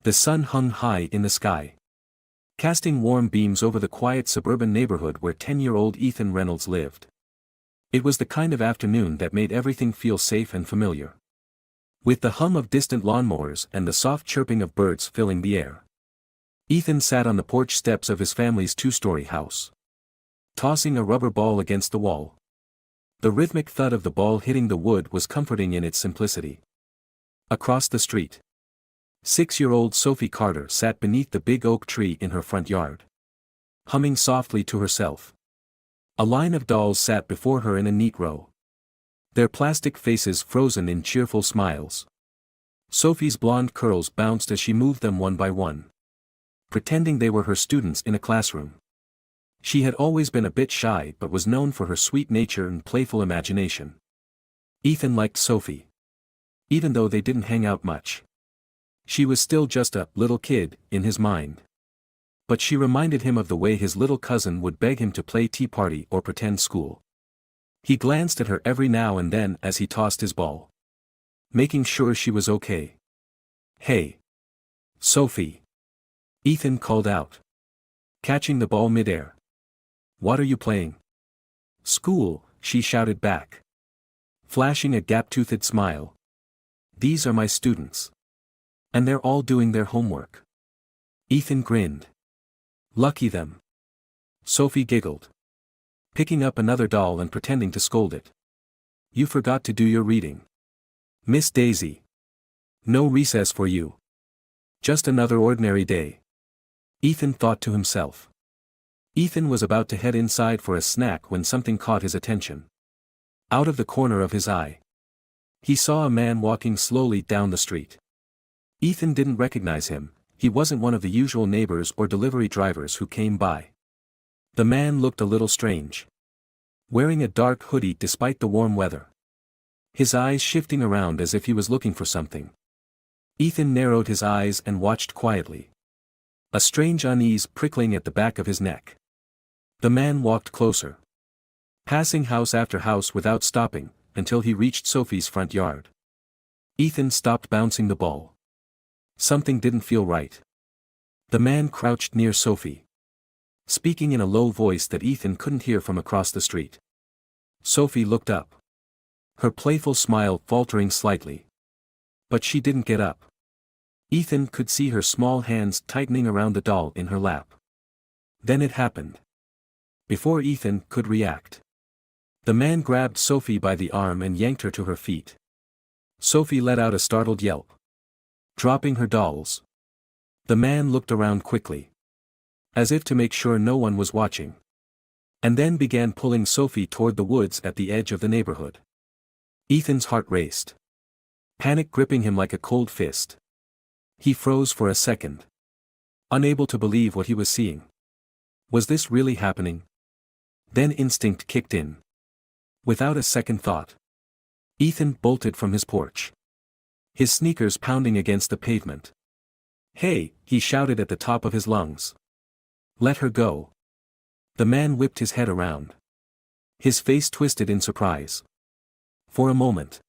The sun hung high in the sky, casting warm beams over the quiet suburban neighborhood where 10-year-old Ethan Reynolds lived. It was the kind of afternoon that made everything feel safe and familiar, with the hum of distant lawnmowers and the soft chirping of birds filling the air. Ethan sat on the porch steps of his family's two-story house, tossing a rubber ball against the wall. The rhythmic thud of the ball hitting the wood was comforting in its simplicity. Across the street, 6-year-old Sophie Carter sat beneath the big oak tree in her front yard, humming softly to herself. A line of dolls sat before her in a neat row, their plastic faces frozen in cheerful smiles. Sophie's blonde curls bounced as she moved them one by one, pretending they were her students in a classroom. She had always been a bit shy but was known for her sweet nature and playful imagination. Ethan liked Sophie, even though they didn't hang out much. She was still just a little kid in his mind. But she reminded him of the way his little cousin would beg him to play tea party or pretend school. He glanced at her every now and then as he tossed his ball, making sure she was okay. "Hey, Sophie," Ethan called out, catching the ball midair. "What are you playing?" "School," she shouted back, flashing a gap-toothed smile. "These are my students. And they're all doing their homework." Ethan grinned. "Lucky them." Sophie giggled, picking up another doll and pretending to scold it. "You forgot to do your reading, Miss Daisy. No recess for you. Just another ordinary day," Ethan thought to himself. Ethan was about to head inside for a snack when something caught his attention. Out of the corner of his eye, he saw a man walking slowly down the street. Ethan didn't recognize him. He wasn't one of the usual neighbors or delivery drivers who came by. The man looked a little strange, wearing a dark hoodie despite the warm weather, his eyes shifting around as if he was looking for something. Ethan narrowed his eyes and watched quietly, a strange unease prickling at the back of his neck. The man walked closer, passing house after house without stopping, until he reached Sophie's front yard. Ethan stopped bouncing the ball. Something didn't feel right. The man crouched near Sophie, speaking in a low voice that Ethan couldn't hear from across the street. Sophie looked up, her playful smile faltering slightly. But she didn't get up. Ethan could see her small hands tightening around the doll in her lap. Then it happened. Before Ethan could react, the man grabbed Sophie by the arm and yanked her to her feet. Sophie let out a startled yelp, dropping her dolls. The man looked around quickly, as if to make sure no one was watching, and then began pulling Sophie toward the woods at the edge of the neighborhood. Ethan's heart raced, panic gripping him like a cold fist. He froze for a second, unable to believe what he was seeing. Was this really happening? Then instinct kicked in. Without a second thought, Ethan bolted from his porch, his sneakers pounding against the pavement. "Hey," he shouted at the top of his lungs. "Let her go." The man whipped his head around, his face twisted in surprise. For a moment,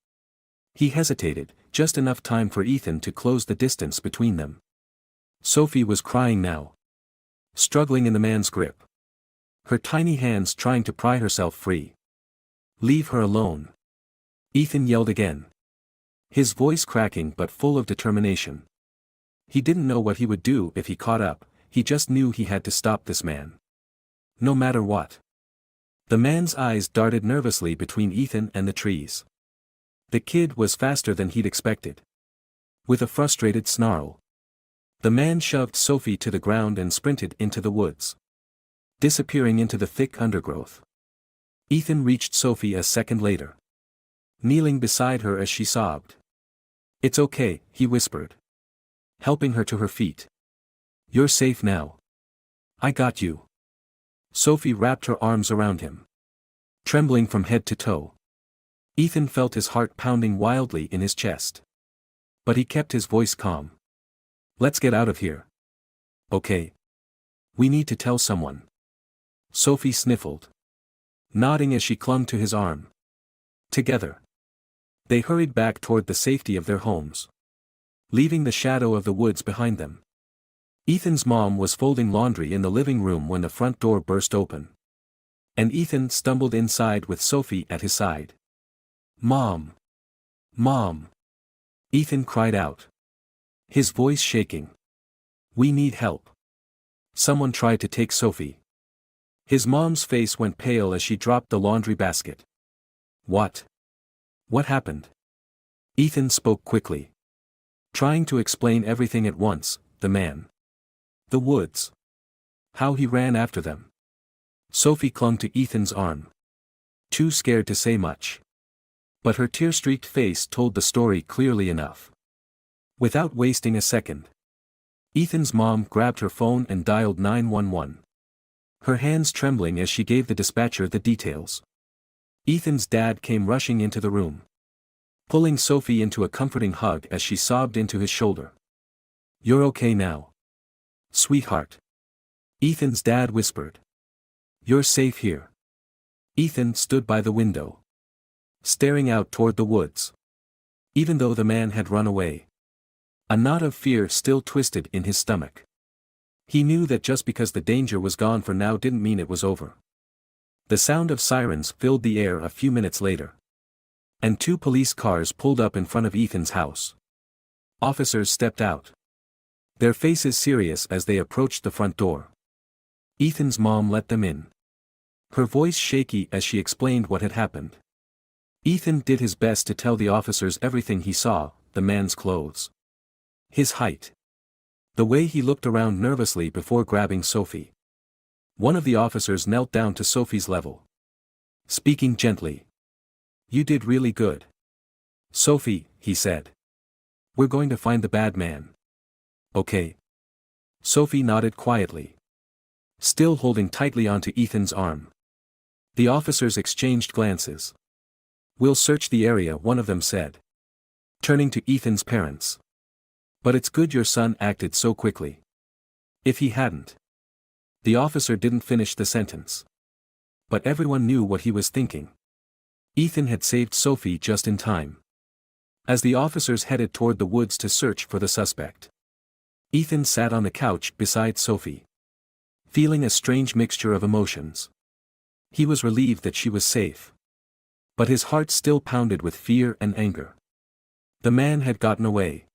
he hesitated, just enough time for Ethan to close the distance between them. Sophie was crying now, struggling in the man's grip, her tiny hands trying to pry herself free. "Leave her alone," Ethan yelled again, his voice cracking but full of determination. He didn't know what he would do if he caught up, he just knew he had to stop this man, no matter what. The man's eyes darted nervously between Ethan and the trees. The kid was faster than he'd expected. With a frustrated snarl, the man shoved Sophie to the ground and sprinted into the woods, disappearing into the thick undergrowth. Ethan reached Sophie a second later, kneeling beside her as she sobbed. "It's okay," he whispered, helping her to her feet. "You're safe now. I got you." Sophie wrapped her arms around him, trembling from head to toe. Ethan felt his heart pounding wildly in his chest, but he kept his voice calm. "Let's get out of here. Okay? We need to tell someone." Sophie sniffled, nodding as she clung to his arm. Together, they hurried back toward the safety of their homes. leaving the shadow of the woods behind them. Ethan's mom was folding laundry in the living room when the front door burst open. And Ethan stumbled inside with Sophie at his side. "Mom! Mom!" Ethan cried out, his voice shaking. "We need help." Someone tried to take Sophie. His mom's face went pale as she dropped the laundry basket. "What? What happened?" Ethan spoke quickly, trying to explain everything at once: the man, the woods, how he ran after them. Sophie clung to Ethan's arm, too scared to say much. But her tear-streaked face told the story clearly enough. Without wasting a second, Ethan's mom grabbed her phone and dialed 911. Her hands trembling as she gave the dispatcher the details. Ethan's dad came rushing into the room, pulling Sophie into a comforting hug as she sobbed into his shoulder. "You're okay now, sweetheart," Ethan's dad whispered. "You're safe here." Ethan stood by the window, staring out toward the woods. Even though the man had run away, a knot of fear still twisted in his stomach. He knew that just because the danger was gone for now didn't mean it was over. The sound of sirens filled the air a few minutes later, and 2 police cars pulled up in front of Ethan's house. Officers stepped out, their faces serious as they approached the front door. Ethan's mom let them in, her voice shaky as she explained what had happened. Ethan did his best to tell the officers everything he saw: the man's clothes, his height, the way he looked around nervously before grabbing Sophie. One of the officers knelt down to Sophie's level, speaking gently. "You did really good, Sophie," he said. "We're going to find the bad man. Okay?" Sophie nodded quietly, still holding tightly onto Ethan's arm. The officers exchanged glances. "We'll search the area," one of them said, turning to Ethan's parents. "But it's good your son acted so quickly. If he hadn't..." The officer didn't finish the sentence. But everyone knew what he was thinking. Ethan had saved Sophie just in time. As the officers headed toward the woods to search for the suspect, Ethan sat on the couch beside Sophie, feeling a strange mixture of emotions. He was relieved that she was safe, but his heart still pounded with fear and anger. The man had gotten away.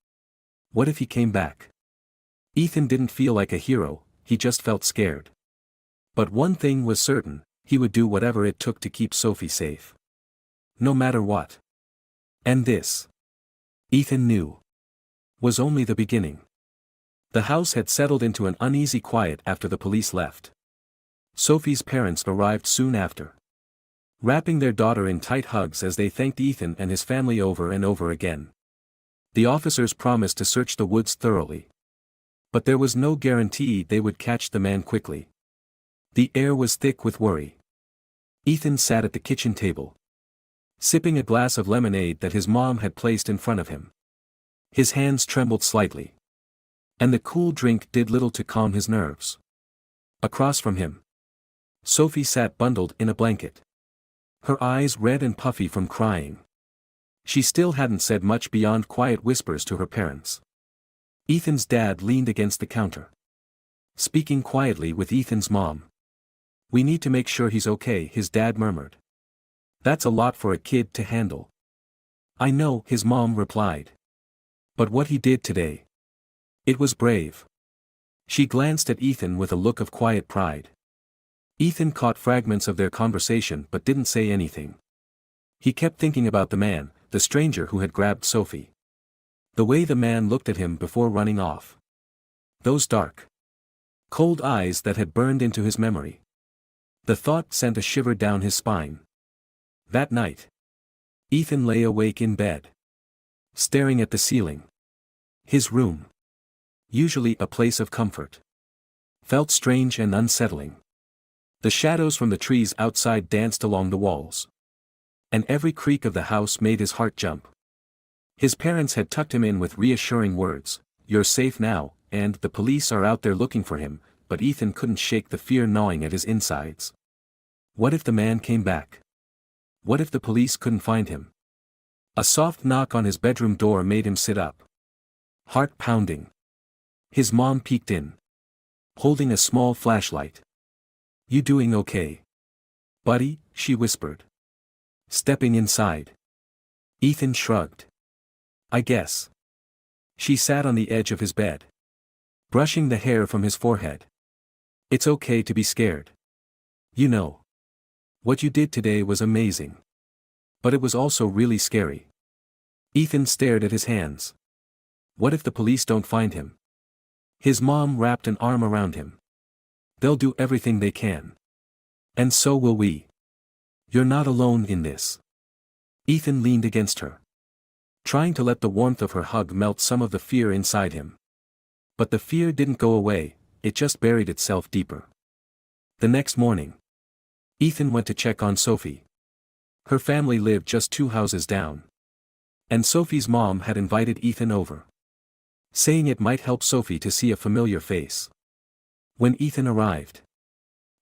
What if he came back? Ethan didn't feel like a hero, he just felt scared. But one thing was certain: he would do whatever it took to keep Sophie safe, no matter what. And this, Ethan knew, was only the beginning. The house had settled into an uneasy quiet after the police left. Sophie's parents arrived soon after, wrapping their daughter in tight hugs as they thanked Ethan and his family over and over again. The officers promised to search the woods thoroughly, but there was no guarantee they would catch the man quickly. The air was thick with worry. Ethan sat at the kitchen table, sipping a glass of lemonade that his mom had placed in front of him. His hands trembled slightly, and the cool drink did little to calm his nerves. Across from him, Sophie sat bundled in a blanket, her eyes red and puffy from crying. She still hadn't said much beyond quiet whispers to her parents. Ethan's dad leaned against the counter, speaking quietly with Ethan's mom. "We need to make sure he's okay," his dad murmured. "That's a lot for a kid to handle." "I know," his mom replied. "But what he did today, it was brave." She glanced at Ethan with a look of quiet pride. Ethan caught fragments of their conversation but didn't say anything. He kept thinking about the man, the stranger who had grabbed Sophie. The way the man looked at him before running off. Those dark, cold eyes that had burned into his memory. The thought sent a shiver down his spine. That night, Ethan lay awake in bed, staring at the ceiling. His room, usually a place of comfort, felt strange and unsettling. The shadows from the trees outside danced along the walls, and every creak of the house made his heart jump. His parents had tucked him in with reassuring words: "You're safe now, and the police are out there looking for him," but Ethan couldn't shake the fear gnawing at his insides. What if the man came back? What if the police couldn't find him? A soft knock on his bedroom door made him sit up. Heart pounding. His mom peeked in, holding a small flashlight. "You doing okay, buddy?" she whispered. Stepping inside. Ethan shrugged. "I guess." She sat on the edge of his bed, brushing the hair from his forehead. "It's okay to be scared. You know. What you did today was amazing. But it was also really scary." Ethan stared at his hands. What if the police don't find him? His mom wrapped an arm around him. "They'll do everything they can. And so will we. You're not alone in this." Ethan leaned against her, trying to let the warmth of her hug melt some of the fear inside him. But the fear didn't go away, it just buried itself deeper. The next morning, Ethan went to check on Sophie. Her family lived just 2 houses down. And Sophie's mom had invited Ethan over, saying it might help Sophie to see a familiar face. When Ethan arrived,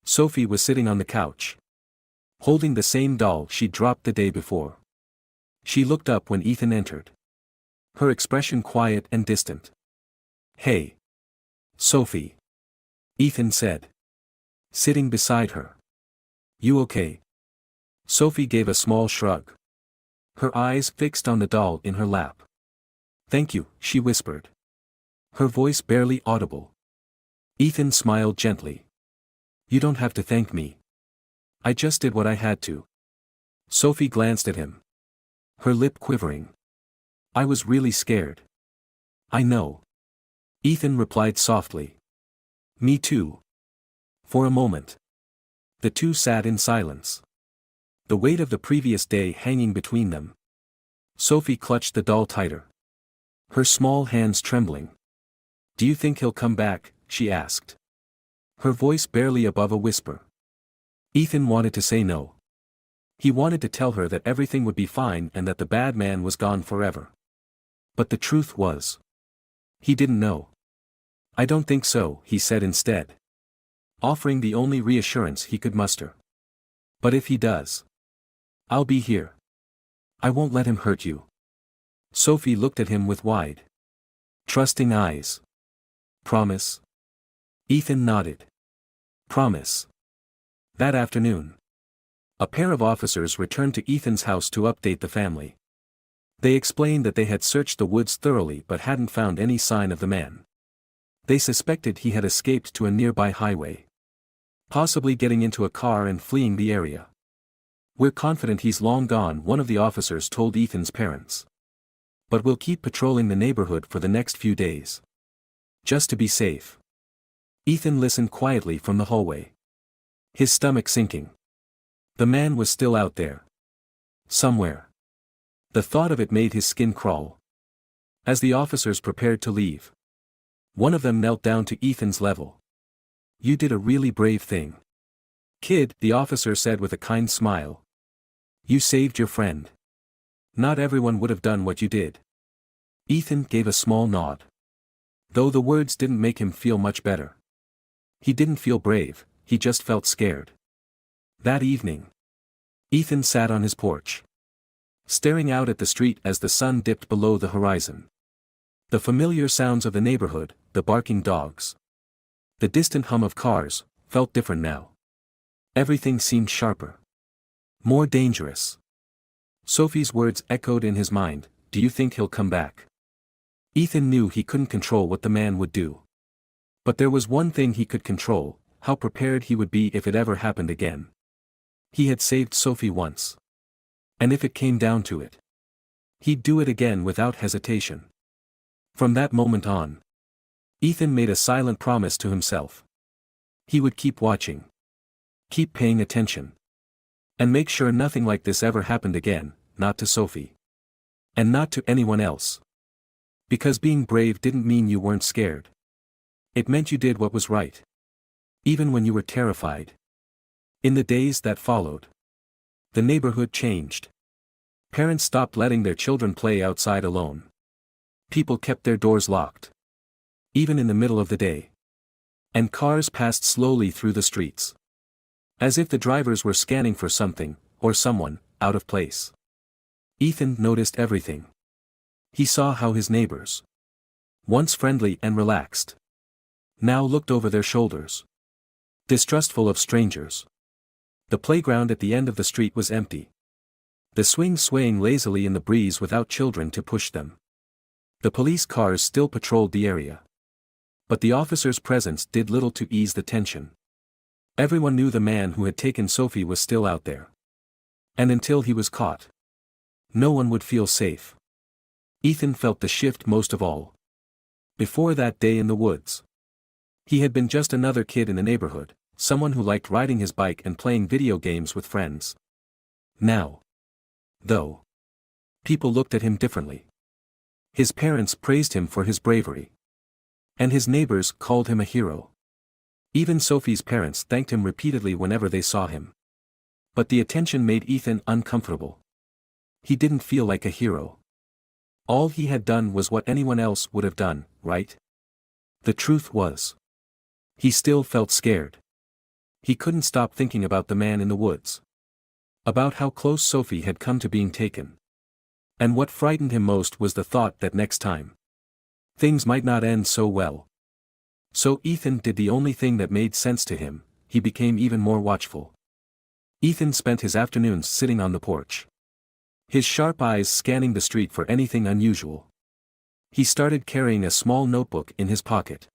Sophie was sitting on the couch, holding the same doll she'd dropped the day before. She looked up when Ethan entered, her expression quiet and distant. "Hey, Sophie," Ethan said, sitting beside her. "You okay?" Sophie gave a small shrug, her eyes fixed on the doll in her lap. "Thank you," she whispered, her voice barely audible. Ethan smiled gently. "You don't have to thank me. I just did what I had to." Sophie glanced at him, her lip quivering. "I was really scared." "I know." Ethan replied softly. "Me too." For a moment, the two sat in silence, the weight of the previous day hanging between them. Sophie clutched the doll tighter, her small hands trembling. "Do you think he'll come back?" she asked, her voice barely above a whisper. Ethan wanted to say no. He wanted to tell her that everything would be fine and that the bad man was gone forever. But the truth was, he didn't know. "I don't think so," he said instead, offering the only reassurance he could muster. "But if he does, I'll be here. I won't let him hurt you." Sophie looked at him with wide, trusting eyes. "Promise?" Ethan nodded. "Promise." That afternoon, a pair of officers returned to Ethan's house to update the family. They explained that they had searched the woods thoroughly but hadn't found any sign of the man. They suspected he had escaped to a nearby highway, possibly getting into a car and fleeing the area. "We're confident he's long gone," one of the officers told Ethan's parents. "But we'll keep patrolling the neighborhood for the next few days, just to be safe." Ethan listened quietly from the hallway, his stomach sinking. The man was still out there, somewhere. The thought of it made his skin crawl. As the officers prepared to leave, one of them knelt down to Ethan's level. "You did a really brave thing, kid," the officer said with a kind smile. "You saved your friend. Not everyone would have done what you did." Ethan gave a small nod, though the words didn't make him feel much better. He didn't feel brave, he just felt scared. That evening, Ethan sat on his porch, staring out at the street as the sun dipped below the horizon. The familiar sounds of the neighborhood, the barking dogs, the distant hum of cars, felt different now. Everything seemed sharper, more dangerous. Sophie's words echoed in his mind, "Do you think he'll come back?" Ethan knew he couldn't control what the man would do. But there was one thing he could control, how prepared he would be if it ever happened again. He had saved Sophie once. And if it came down to it, he'd do it again without hesitation. From that moment on, Ethan made a silent promise to himself. He would keep watching, keep paying attention, and make sure nothing like this ever happened again, not to Sophie. And not to anyone else. Because being brave didn't mean you weren't scared. It meant you did what was right, even when you were terrified. In the days that followed, the neighborhood changed. Parents stopped letting their children play outside alone. People kept their doors locked, even in the middle of the day. And cars passed slowly through the streets, as if the drivers were scanning for something, or someone, out of place. Ethan noticed everything. He saw how his neighbors, Once friendly and relaxed, now looked over their shoulders, distrustful of strangers. The playground at the end of the street was empty. The swings swaying lazily in the breeze without children to push them. The police cars still patrolled the area. But the officer's presence did little to ease the tension. Everyone knew the man who had taken Sophie was still out there. And until he was caught, no one would feel safe. Ethan felt the shift most of all. Before that day in the woods, he had been just another kid in the neighborhood, someone who liked riding his bike and playing video games with friends. Now, though, people looked at him differently. His parents praised him for his bravery. And his neighbors called him a hero. Even Sophie's parents thanked him repeatedly whenever they saw him. But the attention made Ethan uncomfortable. He didn't feel like a hero. All he had done was what anyone else would have done, right? The truth was, he still felt scared. He couldn't stop thinking about the man in the woods. About how close Sophie had come to being taken. And what frightened him most was the thought that next time, things might not end so well. So Ethan did the only thing that made sense to him. He became even more watchful. Ethan spent his afternoons sitting on the porch, his sharp eyes scanning the street for anything unusual. He started carrying a small notebook in his pocket,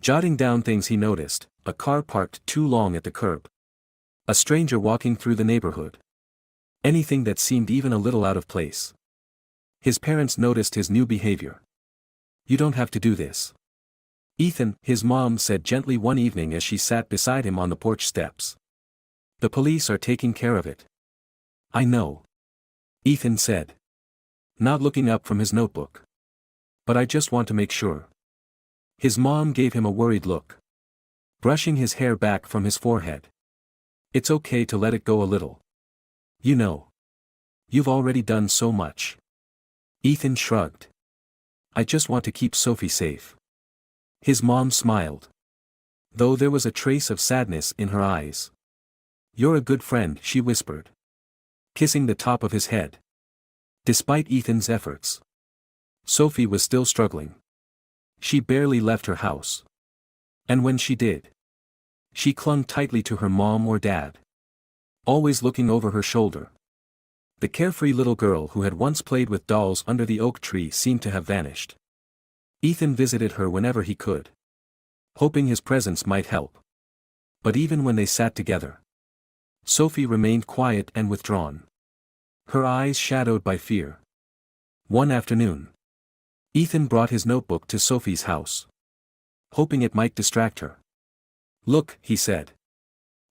jotting down things he noticed: a car parked too long at the curb, a stranger walking through the neighborhood, anything that seemed even a little out of place. His parents noticed his new behavior. "You don't have to do this, Ethan," his mom said gently one evening as she sat beside him on the porch steps. "The police are taking care of it." "I know," Ethan said, not looking up from his notebook. "But I just want to make sure." His mom gave him a worried look, brushing his hair back from his forehead. "It's okay to let it go a little. You know, you've already done so much." Ethan shrugged. "I just want to keep Sophie safe." His mom smiled, though there was a trace of sadness in her eyes. "You're a good friend," she whispered, kissing the top of his head. Despite Ethan's efforts, Sophie was still struggling. She barely left her house. And when she did, she clung tightly to her mom or dad, always looking over her shoulder. The carefree little girl who had once played with dolls under the oak tree seemed to have vanished. Ethan visited her whenever he could, hoping his presence might help. But even when they sat together, Sophie remained quiet and withdrawn, her eyes shadowed by fear. One afternoon, Ethan brought his notebook to Sophie's house, hoping it might distract her. "Look," he said,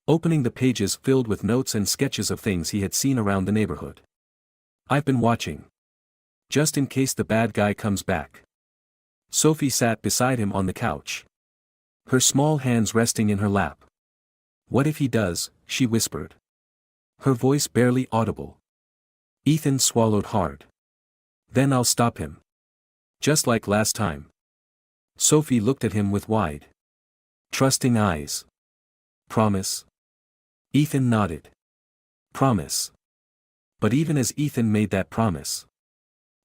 opening the pages filled with notes and sketches of things he had seen around the neighborhood. "I've been watching, just in case the bad guy comes back." Sophie sat beside him on the couch, her small hands resting in her lap. "What if he does?" she whispered, her voice barely audible. Ethan swallowed hard. "Then I'll stop him. Just like last time." Sophie looked at him with wide, trusting eyes. "Promise?" Ethan nodded. "Promise." But even as Ethan made that promise,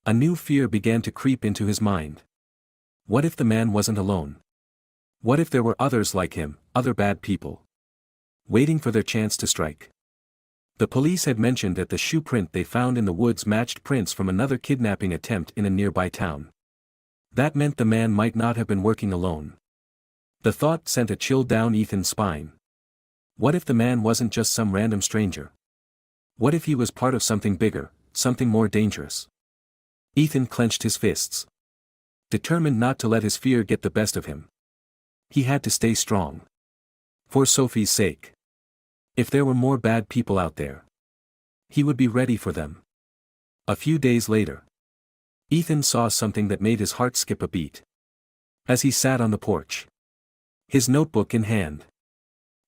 a new fear began to creep into his mind. What if the man wasn't alone? What if there were others like him, other bad people, waiting for their chance to strike? The police had mentioned that the shoe print they found in the woods matched prints from another kidnapping attempt in a nearby town. That meant the man might not have been working alone. The thought sent a chill down Ethan's spine. What if the man wasn't just some random stranger? What if he was part of something bigger, something more dangerous? Ethan clenched his fists, determined not to let his fear get the best of him. He had to stay strong. For Sophie's sake. If there were more bad people out there, he would be ready for them. A few days later, Ethan saw something that made his heart skip a beat. As he sat on the porch, his notebook in hand,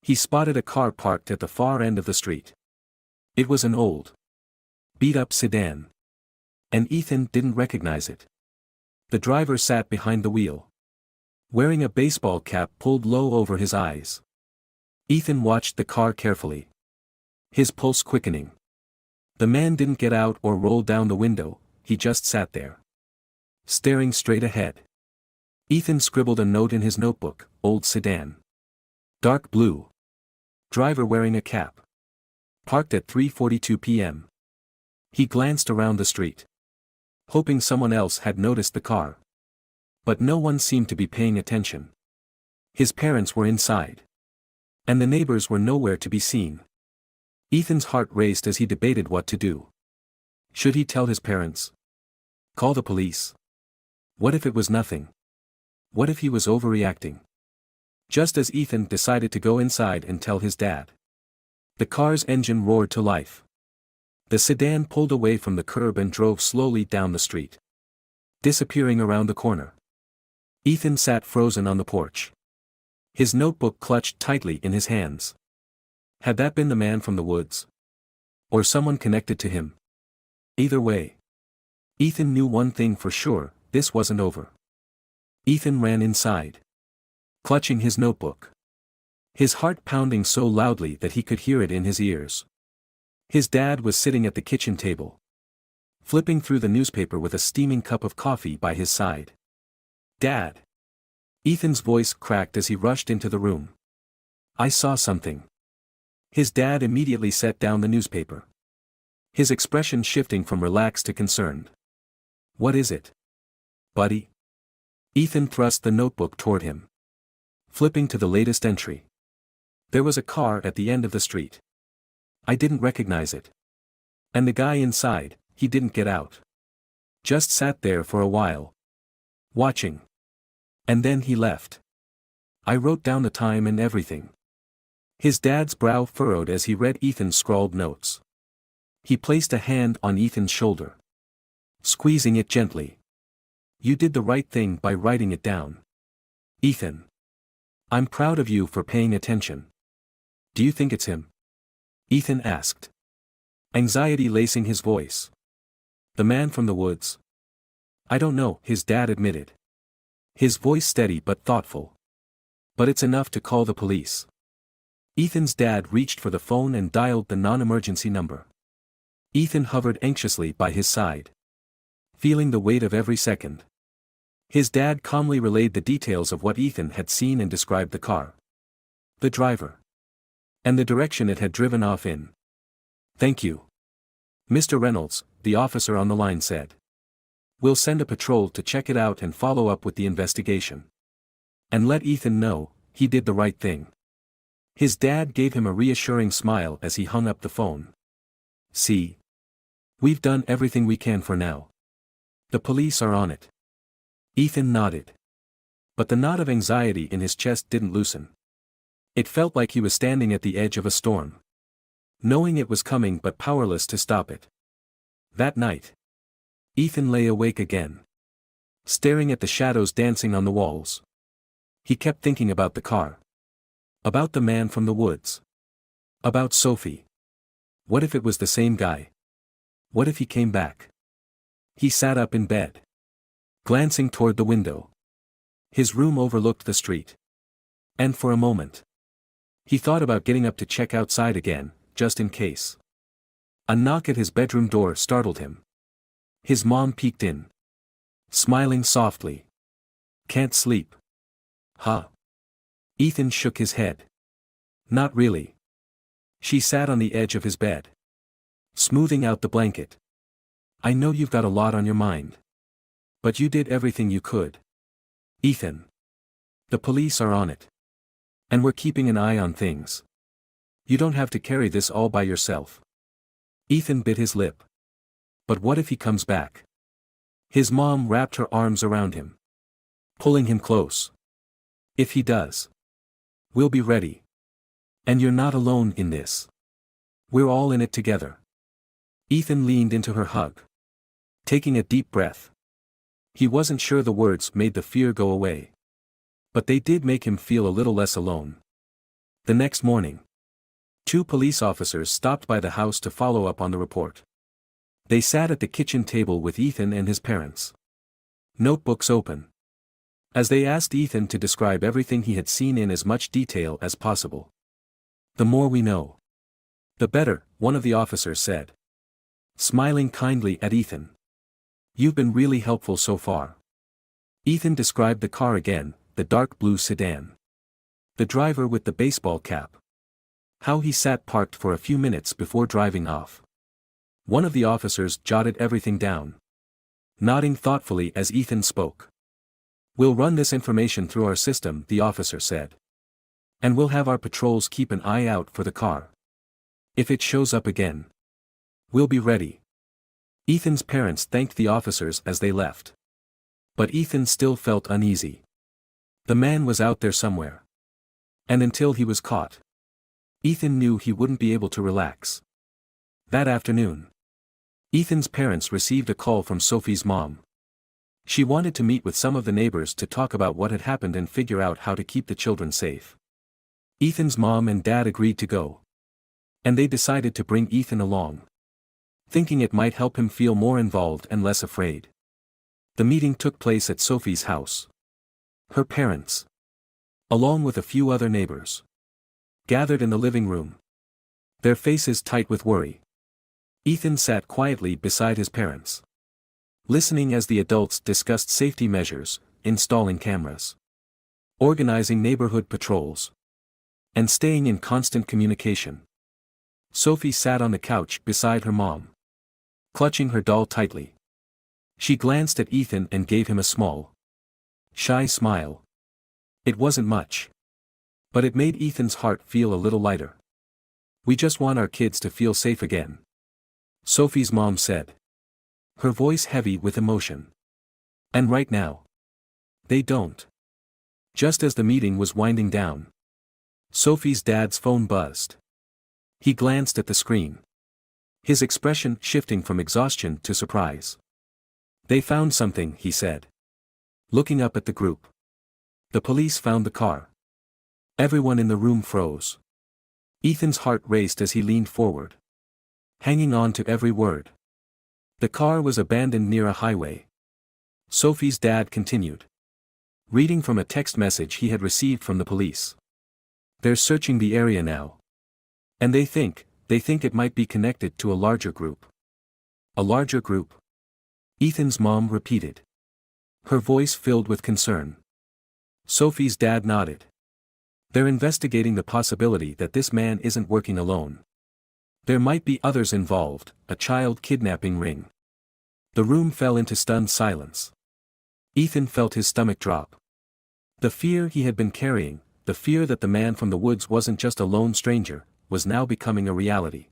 he spotted a car parked at the far end of the street. It was an old, beat-up sedan. And Ethan didn't recognize it. The driver sat behind the wheel, wearing a baseball cap pulled low over his eyes. Ethan watched the car carefully, his pulse quickening. The man didn't get out or roll down the window, he just sat there, staring straight ahead. Ethan scribbled a note in his notebook, old sedan. Dark blue. Driver wearing a cap. Parked at 3:42 p.m. He glanced around the street, hoping someone else had noticed the car. But no one seemed to be paying attention. His parents were inside, and the neighbors were nowhere to be seen. Ethan's heart raced as he debated what to do. Should he tell his parents? Call the police? What if it was nothing? What if he was overreacting? Just as Ethan decided to go inside and tell his dad, the car's engine roared to life. The sedan pulled away from the curb and drove slowly down the street, disappearing around the corner. Ethan sat frozen on the porch, his notebook clutched tightly in his hands. Had that been the man from the woods? Or someone connected to him? Either way, Ethan knew one thing for sure: this wasn't over. Ethan ran inside, clutching his notebook, his heart pounding so loudly that he could hear it in his ears. His dad was sitting at the kitchen table, flipping through the newspaper with a steaming cup of coffee by his side. "Dad!" Ethan's voice cracked as he rushed into the room. "I saw something." His dad immediately set down the newspaper, his expression shifting from relaxed to concerned. "What is it, buddy?" Ethan thrust the notebook toward him, flipping to the latest entry. There was a car at the end of the street. I didn't recognize it. And the guy inside, he didn't get out. Just sat there for a while, watching. And then he left. I wrote down the time and everything. His dad's brow furrowed as he read Ethan's scrawled notes. He placed a hand on Ethan's shoulder, squeezing it gently. "You did the right thing by writing it down, Ethan. I'm proud of you for paying attention." "Do you think it's him?" Ethan asked, anxiety lacing his voice. "The man from the woods?" "I don't know," his dad admitted, his voice steady but thoughtful. "But it's enough to call the police." Ethan's dad reached for the phone and dialed the non-emergency number. Ethan hovered anxiously by his side, feeling the weight of every second. His dad calmly relayed the details of what Ethan had seen and described the car, the driver, and the direction it had driven off in. "Thank you, Mr. Reynolds," the officer on the line said. "We'll send a patrol to check it out and follow up with the investigation. And let Ethan know, he did the right thing." His dad gave him a reassuring smile as he hung up the phone. "See? We've done everything we can for now. The police are on it." Ethan nodded. But the knot of anxiety in his chest didn't loosen. It felt like he was standing at the edge of a storm, knowing it was coming but powerless to stop it. That night, Ethan lay awake again, staring at the shadows dancing on the walls. He kept thinking about the car, about the man from the woods, about Sophie. What if it was the same guy? What if he came back? He sat up in bed, glancing toward the window. His room overlooked the street. And for a moment, he thought about getting up to check outside again, just in case. A knock at his bedroom door startled him. His mom peeked in, smiling softly. "Can't sleep? Huh?" Ethan shook his head. "Not really." She sat on the edge of his bed, smoothing out the blanket. "I know you've got a lot on your mind. But you did everything you could, Ethan. The police are on it. And we're keeping an eye on things. You don't have to carry this all by yourself." Ethan bit his lip. But what if he comes back? His mom wrapped her arms around him, pulling him close. "If he does, we'll be ready. And you're not alone in this. We're all in it together." Ethan leaned into her hug, taking a deep breath. He wasn't sure the words made the fear go away, but they did make him feel a little less alone. The next morning, 2 police officers stopped by the house to follow up on the report. They sat at the kitchen table with Ethan and his parents, notebooks open, as they asked Ethan to describe everything he had seen in as much detail as possible. "The more we know, the better," one of the officers said, smiling kindly at Ethan. "You've been really helpful so far." Ethan described the car again, the dark blue sedan. The driver with the baseball cap. How he sat parked for a few minutes before driving off. One of the officers jotted everything down, nodding thoughtfully as Ethan spoke. "We'll run this information through our system," the officer said. "And we'll have our patrols keep an eye out for the car. If it shows up again, we'll be ready." Ethan's parents thanked the officers as they left. But Ethan still felt uneasy. The man was out there somewhere. And until he was caught, Ethan knew he wouldn't be able to relax. That afternoon, Ethan's parents received a call from Sophie's mom. She wanted to meet with some of the neighbors to talk about what had happened and figure out how to keep the children safe. Ethan's mom and dad agreed to go. And they decided to bring Ethan along, thinking it might help him feel more involved and less afraid. The meeting took place at Sophie's house. Her parents, along with a few other neighbors, gathered in the living room, their faces tight with worry. Ethan sat quietly beside his parents, listening as the adults discussed safety measures, installing cameras, organizing neighborhood patrols, and staying in constant communication. Sophie sat on the couch beside her mom, clutching her doll tightly. She glanced at Ethan and gave him a small, shy smile. It wasn't much, but it made Ethan's heart feel a little lighter. "We just want our kids to feel safe again," Sophie's mom said, her voice heavy with emotion. "And right now, they don't." Just as the meeting was winding down, Sophie's dad's phone buzzed. He glanced at the screen, his expression shifting from exhaustion to surprise. "They found something," he said, looking up at the group. "The police found the car." Everyone in the room froze. Ethan's heart raced as he leaned forward, hanging on to every word. "The car was abandoned near a highway," Sophie's dad continued, reading from a text message he had received from the police. "They're searching the area now. And they think it might be connected to a larger group." "A larger group?" Ethan's mom repeated, her voice filled with concern. Sophie's dad nodded. "They're investigating the possibility that this man isn't working alone. There might be others involved, a child kidnapping ring." The room fell into stunned silence. Ethan felt his stomach drop. The fear he had been carrying, the fear that the man from the woods wasn't just a lone stranger, was now becoming a reality.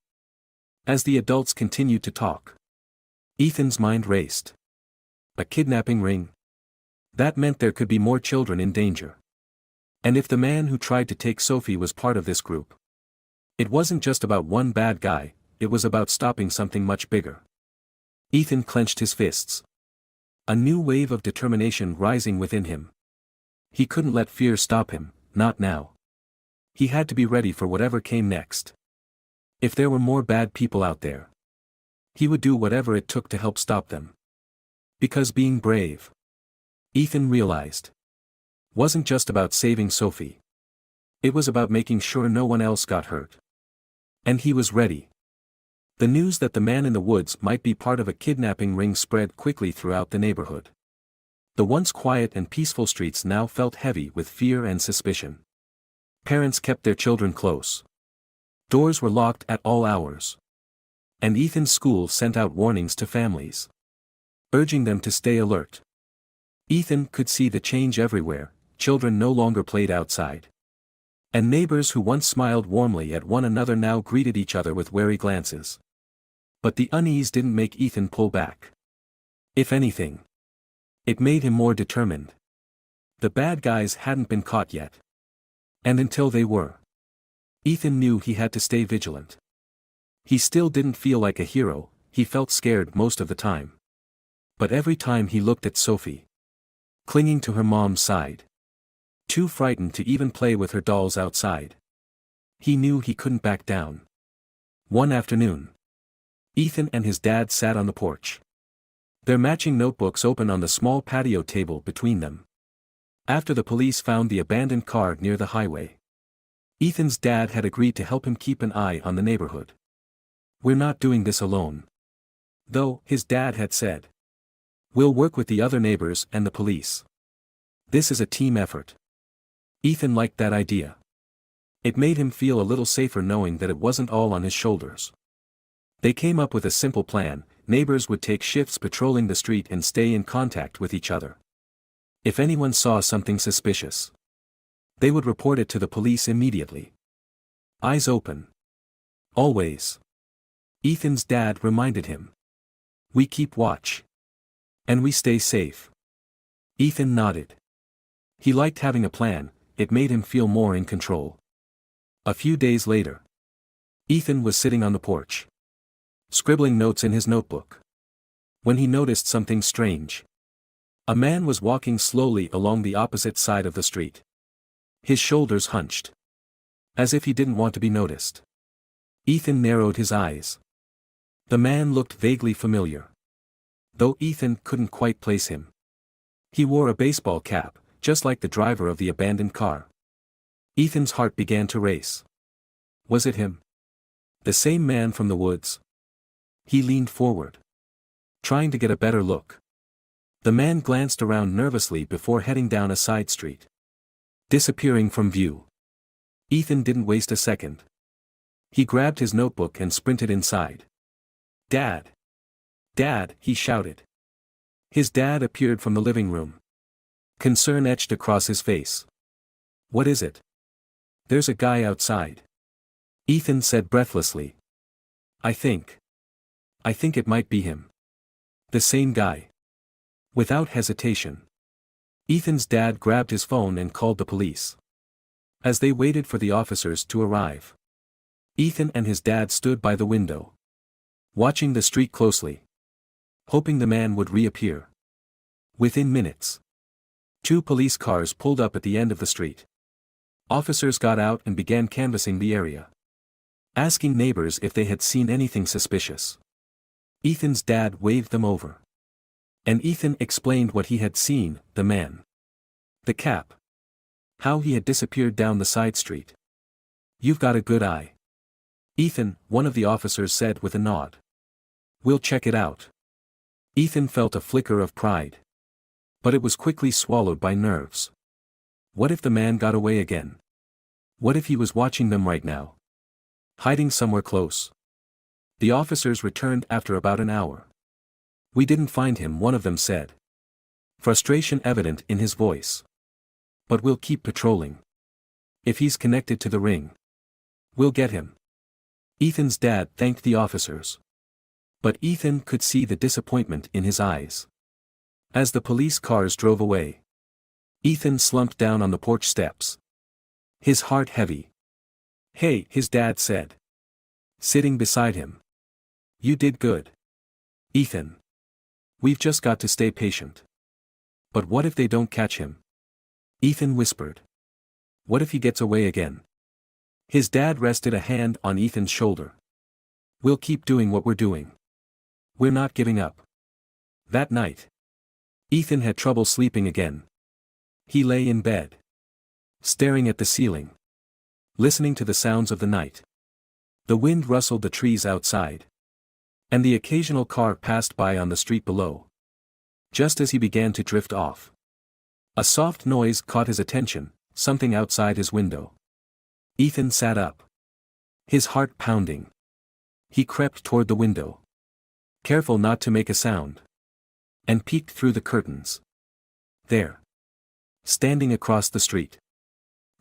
As the adults continued to talk, Ethan's mind raced. A kidnapping ring? That meant there could be more children in danger. And if the man who tried to take Sophie was part of this group, it wasn't just about one bad guy, it was about stopping something much bigger. Ethan clenched his fists, a new wave of determination rising within him. He couldn't let fear stop him, not now. He had to be ready for whatever came next. If there were more bad people out there, he would do whatever it took to help stop them. Because being brave, Ethan realized, wasn't just about saving Sophie. It was about making sure no one else got hurt. And he was ready. The news that the man in the woods might be part of a kidnapping ring spread quickly throughout the neighborhood. The once quiet and peaceful streets now felt heavy with fear and suspicion. Parents kept their children close. Doors were locked at all hours. And Ethan's school sent out warnings to families, urging them to stay alert. Ethan could see the change everywhere. Children no longer played outside. And neighbors who once smiled warmly at one another now greeted each other with wary glances. But the unease didn't make Ethan pull back. If anything, it made him more determined. The bad guys hadn't been caught yet. And until they were, Ethan knew he had to stay vigilant. He still didn't feel like a hero, he felt scared most of the time. But every time he looked at Sophie, clinging to her mom's side, too frightened to even play with her dolls outside, he knew he couldn't back down. One afternoon, Ethan and his dad sat on the porch, their matching notebooks open on the small patio table between them. After the police found the abandoned car near the highway, Ethan's dad had agreed to help him keep an eye on the neighborhood. "We're not doing this alone," though, his dad had said. "We'll work with the other neighbors and the police." This is a team effort. Ethan liked that idea. It made him feel a little safer knowing that it wasn't all on his shoulders. They came up with a simple plan: neighbors would take shifts patrolling the street and stay in contact with each other. If anyone saw something suspicious, they would report it to the police immediately. Eyes open. Always. Ethan's dad reminded him. We keep watch. And we stay safe. Ethan nodded. He liked having a plan, it made him feel more in control. A few days later, Ethan was sitting on the porch, scribbling notes in his notebook, when he noticed something strange. A man was walking slowly along the opposite side of the street. His shoulders hunched, as if he didn't want to be noticed. Ethan narrowed his eyes. The man looked vaguely familiar, though Ethan couldn't quite place him. He wore a baseball cap, just like the driver of the abandoned car. Ethan's heart began to race. Was it him? The same man from the woods? He leaned forward, trying to get a better look. The man glanced around nervously before heading down a side street, disappearing from view. Ethan didn't waste a second. He grabbed his notebook and sprinted inside. "Dad! Dad!" he shouted. His dad appeared from the living room. Concern etched across his face. "What is it?" "There's a guy outside," Ethan said breathlessly. I think it might be him. The same guy." Without hesitation, Ethan's dad grabbed his phone and called the police. As they waited for the officers to arrive, Ethan and his dad stood by the window, watching the street closely, hoping the man would reappear. Within minutes, 2 police cars pulled up at the end of the street. Officers got out and began canvassing the area, asking neighbors if they had seen anything suspicious. Ethan's dad waved them over, and Ethan explained what he had seen: the man, the cap, how he had disappeared down the side street. "You've got a good eye, Ethan," one of the officers said with a nod. "We'll check it out." Ethan felt a flicker of pride, but it was quickly swallowed by nerves. What if the man got away again? What if he was watching them right now, hiding somewhere close? The officers returned after about an hour. "We didn't find him," one of them said, frustration evident in his voice. "But we'll keep patrolling. If he's connected to the ring, we'll get him." Ethan's dad thanked the officers, but Ethan could see the disappointment in his eyes. As the police cars drove away, Ethan slumped down on the porch steps, his heart heavy. "Hey," his dad said, sitting beside him. "You did good, Ethan. We've just got to stay patient." "But what if they don't catch him?" Ethan whispered. "What if he gets away again?" His dad rested a hand on Ethan's shoulder. "We'll keep doing what we're doing. We're not giving up." That night, Ethan had trouble sleeping again. He lay in bed, staring at the ceiling, listening to the sounds of the night. The wind rustled the trees outside, and the occasional car passed by on the street below. Just as he began to drift off, a soft noise caught his attention, something outside his window. Ethan sat up, his heart pounding. He crept toward the window, careful not to make a sound, and peeked through the curtains. There, standing across the street,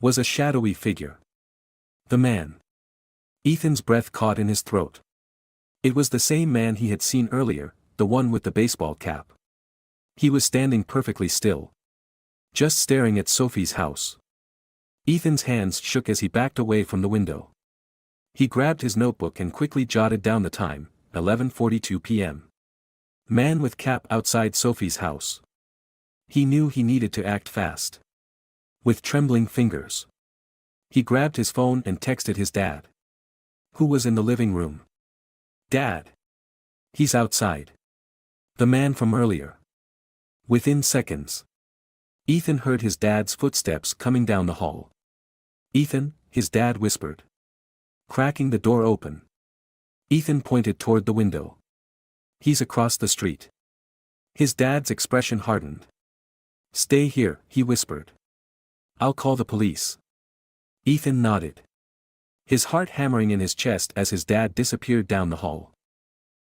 was a shadowy figure. The man. Ethan's breath caught in his throat. It was the same man he had seen earlier, the one with the baseball cap. He was standing perfectly still, just staring at Sophie's house. Ethan's hands shook as he backed away from the window. He grabbed his notebook and quickly jotted down the time: 11:42 p.m. Man with cap outside Sophie's house. He knew he needed to act fast. With trembling fingers, he grabbed his phone and texted his dad, who was in the living room. "Dad. He's outside. The man from earlier." Within seconds, Ethan heard his dad's footsteps coming down the hall. "Ethan," his dad whispered, cracking the door open. Ethan pointed toward the window. "He's across the street." His dad's expression hardened. Stay here, he whispered. I'll call the police. Ethan nodded, his heart hammering in his chest as his dad disappeared down the hall.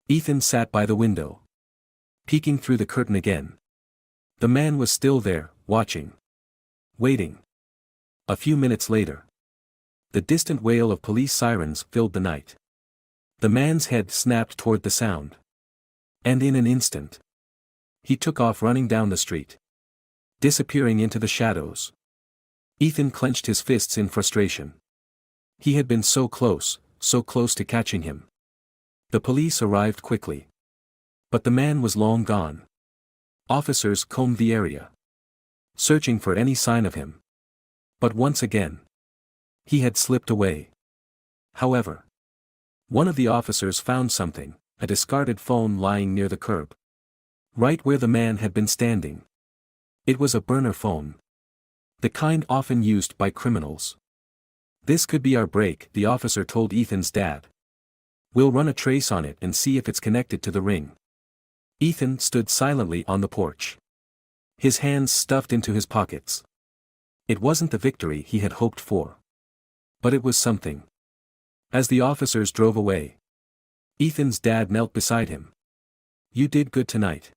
Ethan sat by the window, peeking through the curtain again. The man was still there, watching. Waiting. A few minutes later, the distant wail of police sirens filled the night. The man's head snapped toward the sound. And in an instant, he took off running down the street, disappearing into the shadows. Ethan clenched his fists in frustration. He had been so close to catching him. The police arrived quickly. But the man was long gone. Officers combed the area, searching for any sign of him. But once again, he had slipped away. However, one of the officers found something, a discarded phone lying near the curb, right where the man had been standing. It was a burner phone, the kind often used by criminals. This could be our break, the officer told Ethan's dad. We'll run a trace on it and see if it's connected to the ring. Ethan stood silently on the porch, his hands stuffed into his pockets. It wasn't the victory he had hoped for, but it was something. As the officers drove away, Ethan's dad knelt beside him. You did good tonight,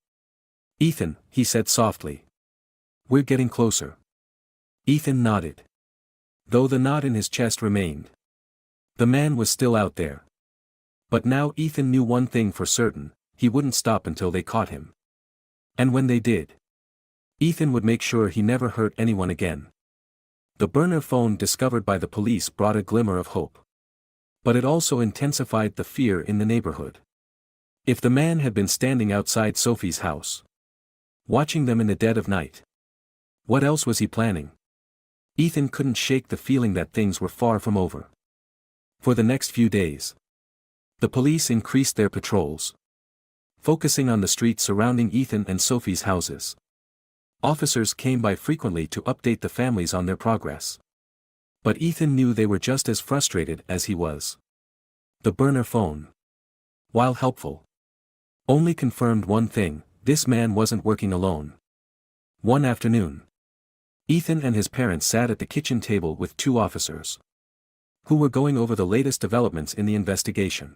Ethan, he said softly. We're getting closer. Ethan nodded, though the knot in his chest remained. The man was still out there. But now Ethan knew one thing for certain, he wouldn't stop until they caught him. And when they did, Ethan would make sure he never hurt anyone again. The burner phone discovered by the police brought a glimmer of hope. But it also intensified the fear in the neighborhood. If the man had been standing outside Sophie's house, watching them in the dead of night, what else was he planning? Ethan couldn't shake the feeling that things were far from over. For the next few days, the police increased their patrols, focusing on the streets surrounding Ethan and Sophie's houses. Officers came by frequently to update the families on their progress. But Ethan knew they were just as frustrated as he was. The burner phone, while helpful, only confirmed one thing: this man wasn't working alone. One afternoon, Ethan and his parents sat at the kitchen table with two officers, who were going over the latest developments in the investigation.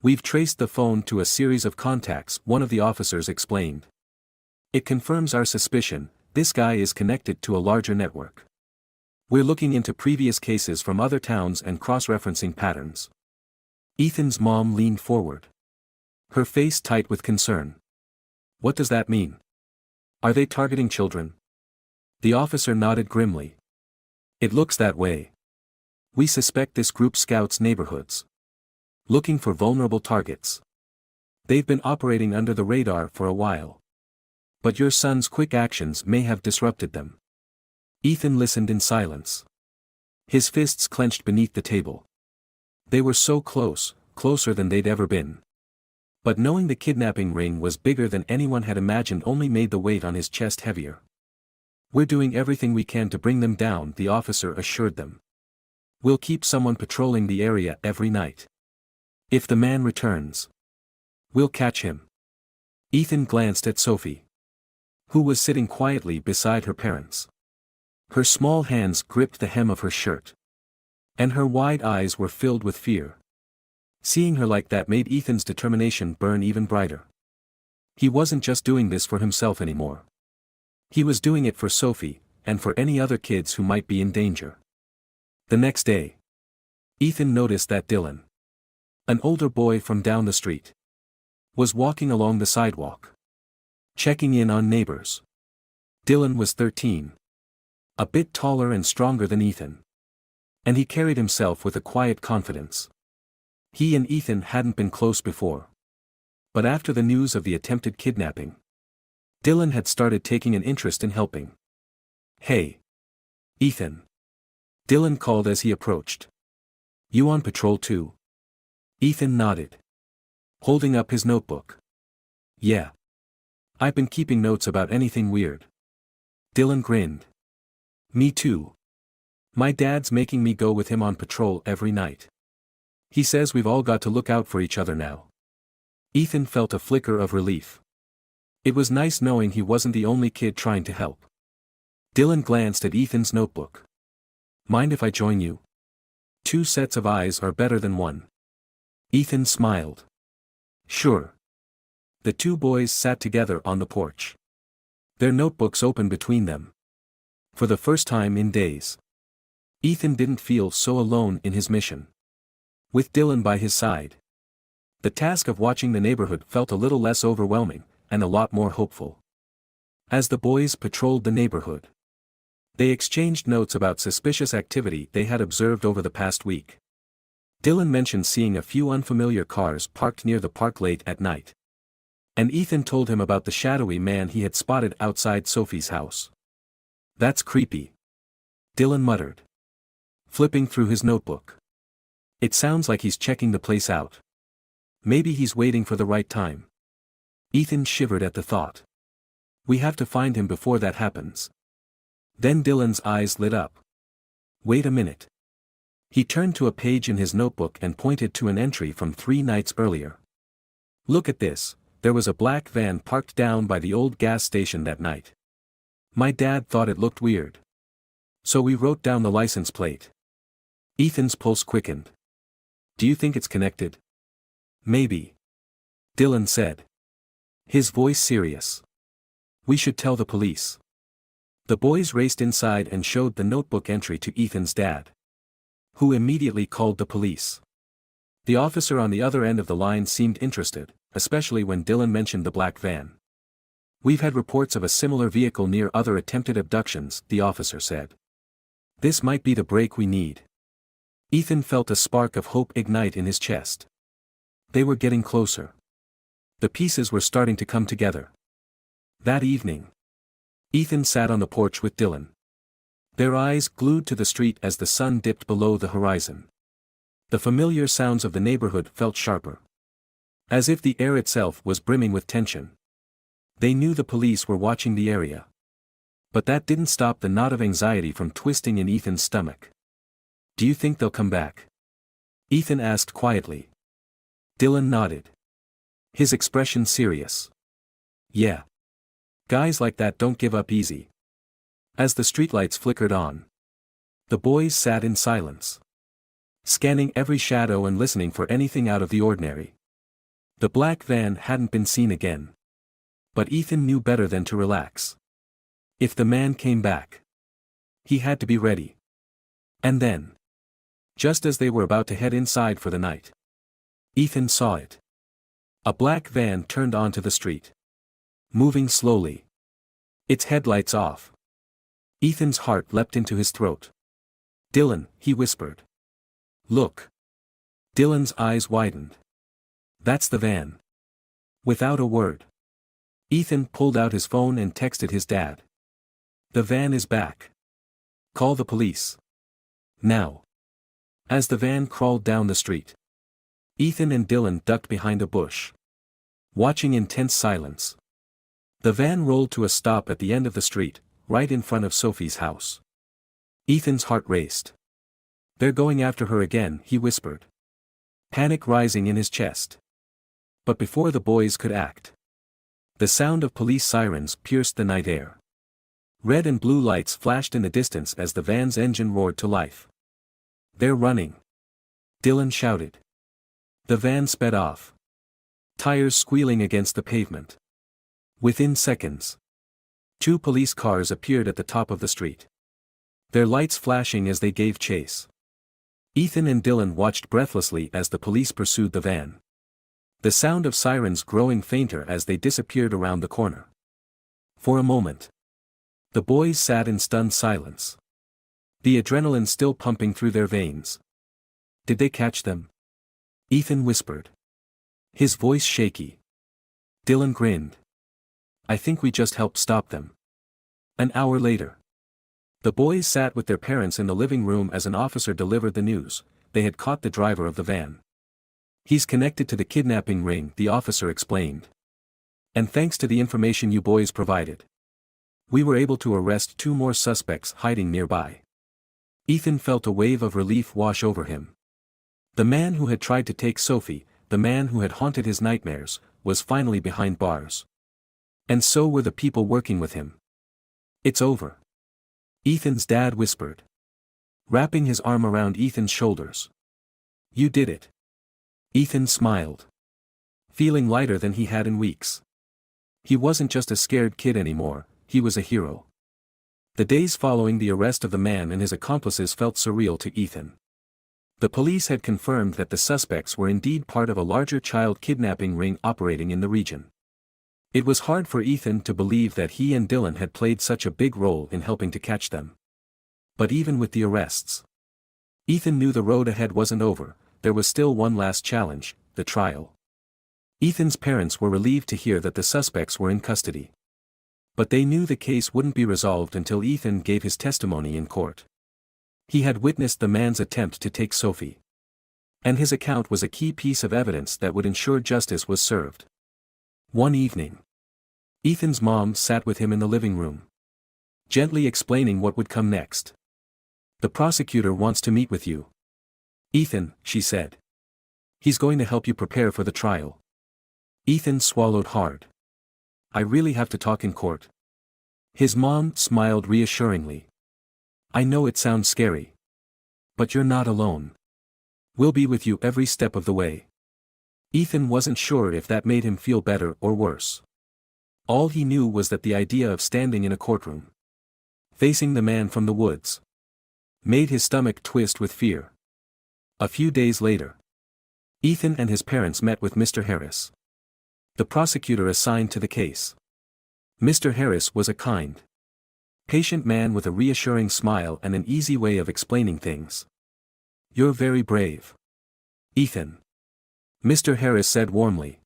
We've traced the phone to a series of contacts, one of the officers explained. It confirms our suspicion, this guy is connected to a larger network. We're looking into previous cases from other towns and cross-referencing patterns. Ethan's mom leaned forward, her face tight with concern. What does that mean? Are they targeting children? The officer nodded grimly. It looks that way. We suspect this group scouts neighborhoods, looking for vulnerable targets. They've been operating under the radar for a while. But your son's quick actions may have disrupted them. Ethan listened in silence, his fists clenched beneath the table. They were so close, closer than they'd ever been. But knowing the kidnapping ring was bigger than anyone had imagined only made the weight on his chest heavier. We're doing everything we can to bring them down, the officer assured them. We'll keep someone patrolling the area every night. If the man returns, we'll catch him. Ethan glanced at Sophie, who was sitting quietly beside her parents. Her small hands gripped the hem of her shirt, and her wide eyes were filled with fear. Seeing her like that made Ethan's determination burn even brighter. He wasn't just doing this for himself anymore. He was doing it for Sophie, and for any other kids who might be in danger. The next day, Ethan noticed that Dylan, an older boy from down the street, was walking along the sidewalk, checking in on neighbors. Dylan was 13. A bit taller and stronger than Ethan. And he carried himself with a quiet confidence. He and Ethan hadn't been close before. But after the news of the attempted kidnapping, Dylan had started taking an interest in helping. Hey, Ethan. Dylan called as he approached. You on patrol too? Ethan nodded, holding up his notebook. Yeah. I've been keeping notes about anything weird. Dylan grinned. Me too. My dad's making me go with him on patrol every night. He says we've all got to look out for each other now. Ethan felt a flicker of relief. It was nice knowing he wasn't the only kid trying to help. Dylan glanced at Ethan's notebook. Mind if I join you? 2 sets of eyes are better than 1. Ethan smiled. Sure. The 2 boys sat together on the porch. Their notebooks open between them. For the first time in days, Ethan didn't feel so alone in his mission. With Dylan by his side, the task of watching the neighborhood felt a little less overwhelming, and a lot more hopeful. As the boys patrolled the neighborhood, they exchanged notes about suspicious activity they had observed over the past week. Dylan mentioned seeing a few unfamiliar cars parked near the park late at night. And Ethan told him about the shadowy man he had spotted outside Sophie's house. That's creepy, Dylan muttered, flipping through his notebook. It sounds like he's checking the place out. Maybe he's waiting for the right time. Ethan shivered at the thought. We have to find him before that happens. Then Dylan's eyes lit up. Wait a minute. He turned to a page in his notebook and pointed to an entry from 3 nights earlier. Look at this, there was a black van parked down by the old gas station that night. My dad thought it looked weird. So we wrote down the license plate. Ethan's pulse quickened. Do you think it's connected? Maybe, Dylan said, his voice serious. We should tell the police. The boys raced inside and showed the notebook entry to Ethan's dad, who immediately called the police. The officer on the other end of the line seemed interested, especially when Dylan mentioned the black van. We've had reports of a similar vehicle near other attempted abductions, the officer said. This might be the break we need. Ethan felt a spark of hope ignite in his chest. They were getting closer. The pieces were starting to come together. That evening, Ethan sat on the porch with Dylan, their eyes glued to the street as the sun dipped below the horizon. The familiar sounds of the neighborhood felt sharper, as if the air itself was brimming with tension. They knew the police were watching the area. But that didn't stop the knot of anxiety from twisting in Ethan's stomach. Do you think they'll come back? Ethan asked quietly. Dylan nodded, his expression serious. Yeah. Guys like that don't give up easy. As the streetlights flickered on, the boys sat in silence, scanning every shadow and listening for anything out of the ordinary. The black van hadn't been seen again. But Ethan knew better than to relax. If the man came back, he had to be ready. And then, just as they were about to head inside for the night, Ethan saw it. A black van turned onto the street, moving slowly, its headlights off. Ethan's heart leapt into his throat. Dylan, he whispered. Look. Dylan's eyes widened. That's the van. Without a word, Ethan pulled out his phone and texted his dad. The van is back. Call the police. Now. As the van crawled down the street, Ethan and Dylan ducked behind a bush, watching in tense silence. The van rolled to a stop at the end of the street, right in front of Sophie's house. Ethan's heart raced. They're going after her again, he whispered, panic rising in his chest. But before the boys could act, the sound of police sirens pierced the night air. Red and blue lights flashed in the distance as the van's engine roared to life. They're running, Dylan shouted. The van sped off, tires squealing against the pavement. Within seconds, 2 police cars appeared at the top of the street, their lights flashing as they gave chase. Ethan and Dylan watched breathlessly as the police pursued the van, the sound of sirens growing fainter as they disappeared around the corner. For a moment, the boys sat in stunned silence, the adrenaline still pumping through their veins. Did they catch them? Ethan whispered, his voice shaky. Dylan grinned. I think we just helped stop them. An hour later, the boys sat with their parents in the living room as an officer delivered the news. They had caught the driver of the van. He's connected to the kidnapping ring, the officer explained. And thanks to the information you boys provided, we were able to arrest 2 more suspects hiding nearby. Ethan felt a wave of relief wash over him. The man who had tried to take Sophie, the man who had haunted his nightmares, was finally behind bars. And so were the people working with him. "It's over," Ethan's dad whispered, wrapping his arm around Ethan's shoulders. "You did it." Ethan smiled, feeling lighter than he had in weeks. He wasn't just a scared kid anymore, he was a hero. The days following the arrest of the man and his accomplices felt surreal to Ethan. The police had confirmed that the suspects were indeed part of a larger child kidnapping ring operating in the region. It was hard for Ethan to believe that he and Dylan had played such a big role in helping to catch them. But even with the arrests, Ethan knew the road ahead wasn't over. There was still one last challenge, the trial. Ethan's parents were relieved to hear that the suspects were in custody. But they knew the case wouldn't be resolved until Ethan gave his testimony in court. He had witnessed the man's attempt to take Sophie. And his account was a key piece of evidence that would ensure justice was served. One evening, Ethan's mom sat with him in the living room, gently explaining what would come next. "The prosecutor wants to meet with you, Ethan," she said. "He's going to help you prepare for the trial." Ethan swallowed hard. "I really have to talk in court?" His mom smiled reassuringly. "I know it sounds scary. But you're not alone. We'll be with you every step of the way." Ethan wasn't sure if that made him feel better or worse. All he knew was that the idea of standing in a courtroom, facing the man from the woods, made his stomach twist with fear. A few days later, Ethan and his parents met with Mr. Harris, the prosecutor assigned to the case. Mr. Harris was a kind, patient man with a reassuring smile and an easy way of explaining things. "You're very brave, Ethan," Mr. Harris said warmly.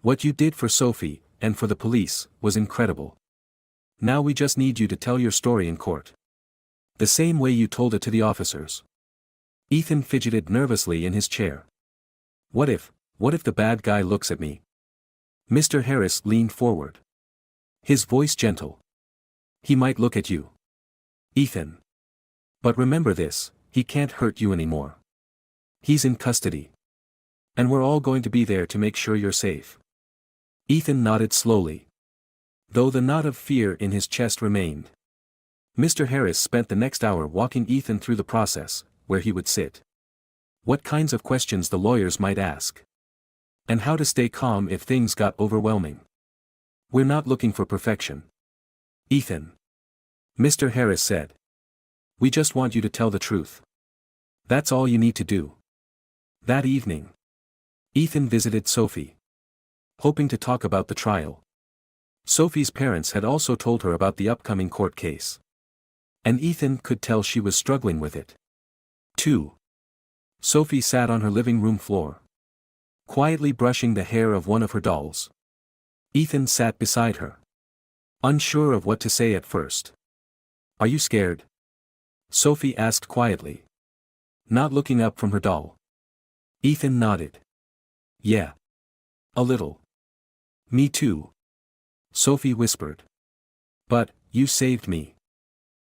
"What you did for Sophie, and for the police, was incredible. Now we just need you to tell your story in court, the same way you told it to the officers." Ethan fidgeted nervously in his chair. What if the bad guy looks at me?" Mr. Harris leaned forward, his voice gentle. "He might look at you, Ethan. But remember this, he can't hurt you anymore. He's in custody. And we're all going to be there to make sure you're safe." Ethan nodded slowly, though the knot of fear in his chest remained. Mr. Harris spent the next hour walking Ethan through the process, where he would sit, what kinds of questions the lawyers might ask, and how to stay calm if things got overwhelming. "We're not looking for perfection, Ethan," Mr. Harris said. "We just want you to tell the truth. That's all you need to do." That evening, Ethan visited Sophie, hoping to talk about the trial. Sophie's parents had also told her about the upcoming court case, and Ethan could tell she was struggling with it, too. Sophie sat on her living room floor, quietly brushing the hair of one of her dolls. Ethan sat beside her, unsure of what to say at first. "Are you scared?" Sophie asked quietly, not looking up from her doll. Ethan nodded. "Yeah. A little." "Me too," Sophie whispered. "But, you saved me,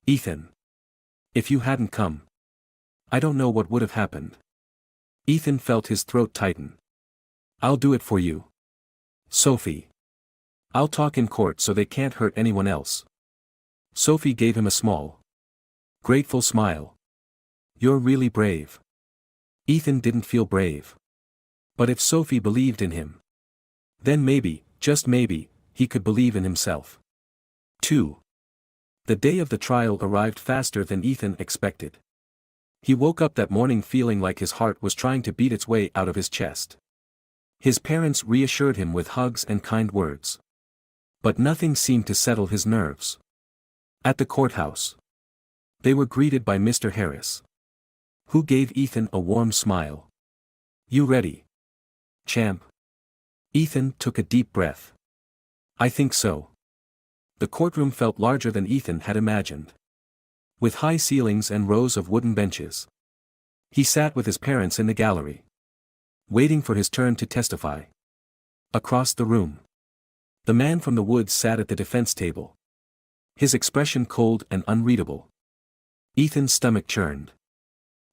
Ethan. If you hadn't come, I don't know what would have happened." Ethan felt his throat tighten. "I'll do it for you, Sophie. I'll talk in court so they can't hurt anyone else." Sophie gave him a small, grateful smile. "You're really brave." Ethan didn't feel brave. But if Sophie believed in him, then maybe, just maybe, he could believe in himself, too. The day of the trial arrived faster than Ethan expected. He woke up that morning feeling like his heart was trying to beat its way out of his chest. His parents reassured him with hugs and kind words. But nothing seemed to settle his nerves. At the courthouse, they were greeted by Mr. Harris, who gave Ethan a warm smile. "You ready, champ?" Ethan took a deep breath. "I think so." The courtroom felt larger than Ethan had imagined, with high ceilings and rows of wooden benches. He sat with his parents in the gallery, waiting for his turn to testify. Across the room, the man from the woods sat at the defense table, his expression cold and unreadable. Ethan's stomach churned,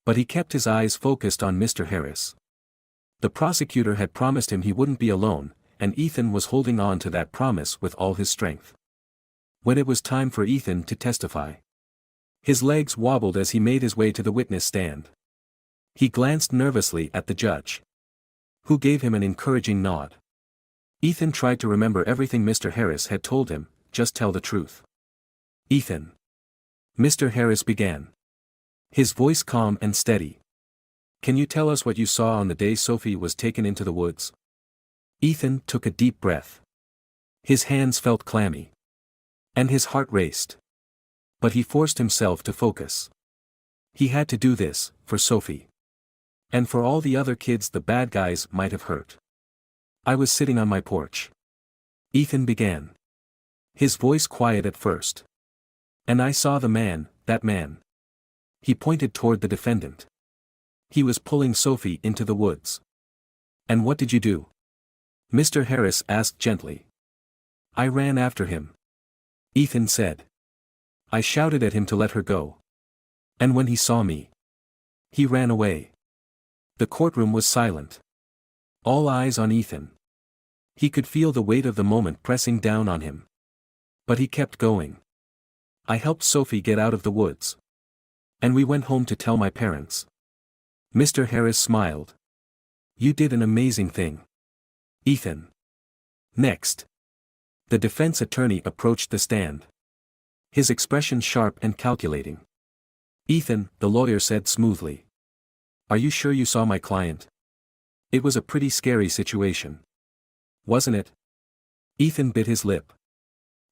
but he kept his eyes focused on Mr. Harris. The prosecutor had promised him he wouldn't be alone, and Ethan was holding on to that promise with all his strength. When it was time for Ethan to testify, his legs wobbled as he made his way to the witness stand. He glanced nervously at the judge, who gave him an encouraging nod. Ethan tried to remember everything Mr. Harris had told him, just tell the truth. Ethan. Mr. Harris began, his voice calm and steady. Can you tell us what you saw on the day Sophie was taken into the woods? Ethan took a deep breath. His hands felt clammy, and his heart raced. But he forced himself to focus. He had to do this, for Sophie. And for all the other kids the bad guys might have hurt. I was sitting on my porch. Ethan began, his voice quiet at first. And I saw the man, that man. He pointed toward the defendant. He was pulling Sophie into the woods. And what did you do? Mr. Harris asked gently. I ran after him. Ethan said. I shouted at him to let her go. And when he saw me, he ran away. The courtroom was silent. All eyes on Ethan. He could feel the weight of the moment pressing down on him. But he kept going. I helped Sophie get out of the woods. And we went home to tell my parents. Mr. Harris smiled. You did an amazing thing, Ethan. Next. The defense attorney approached the stand. His expression sharp and calculating. Ethan, the lawyer said smoothly. Are you sure you saw my client? It was a pretty scary situation. Wasn't it? Ethan bit his lip.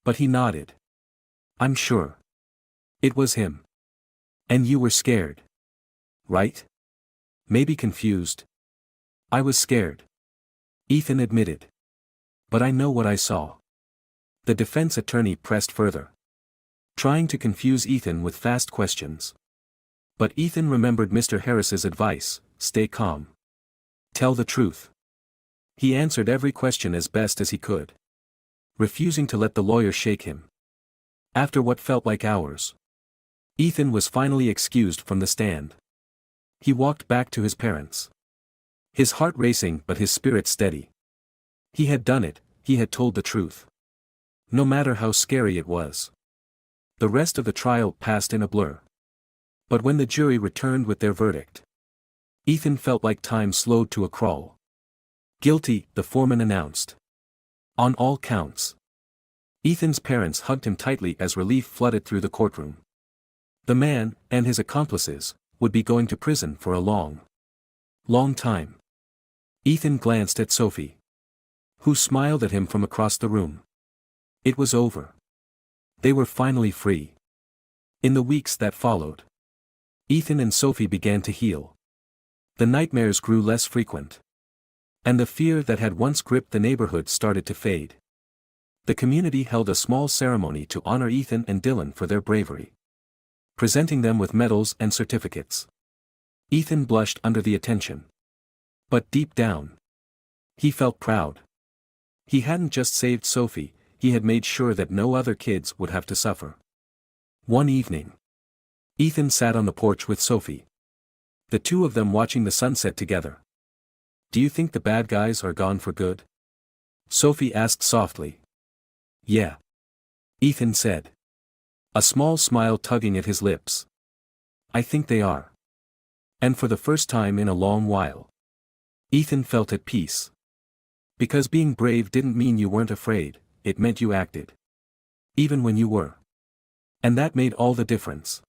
But he nodded. I'm sure. It was him. And you were scared. Right? Maybe confused. I was scared. Ethan admitted. But I know what I saw. The defense attorney pressed further, trying to confuse Ethan with fast questions. But Ethan remembered Mr. Harris's advice, stay calm. Tell the truth. He answered every question as best as he could, refusing to let the lawyer shake him. After what felt like hours, Ethan was finally excused from the stand. He walked back to his parents. His heart racing but his spirit steady. He had done it, he had told the truth. No matter how scary it was. The rest of the trial passed in a blur. But when the jury returned with their verdict, Ethan felt like time slowed to a crawl. Guilty, the foreman announced. On all counts. Ethan's parents hugged him tightly as relief flooded through the courtroom. The man, and his accomplices, would be going to prison for a long time. Ethan glanced at Sophie, who smiled at him from across the room. It was over. They were finally free. In the weeks that followed, Ethan and Sophie began to heal. The nightmares grew less frequent. And the fear that had once gripped the neighborhood started to fade. The community held a small ceremony to honor Ethan and Dylan for their bravery, presenting them with medals and certificates. Ethan blushed under the attention. But deep down, he felt proud. He hadn't just saved Sophie, he had made sure that no other kids would have to suffer. One evening, Ethan sat on the porch with Sophie. The two of them watching the sunset together. Do you think the bad guys are gone for good? Sophie asked softly. Yeah. Ethan said. A small smile tugging at his lips. I think they are. And for the first time in a long while, Ethan felt at peace. Because being brave didn't mean you weren't afraid, it meant you acted. Even when you were. And that made all the difference.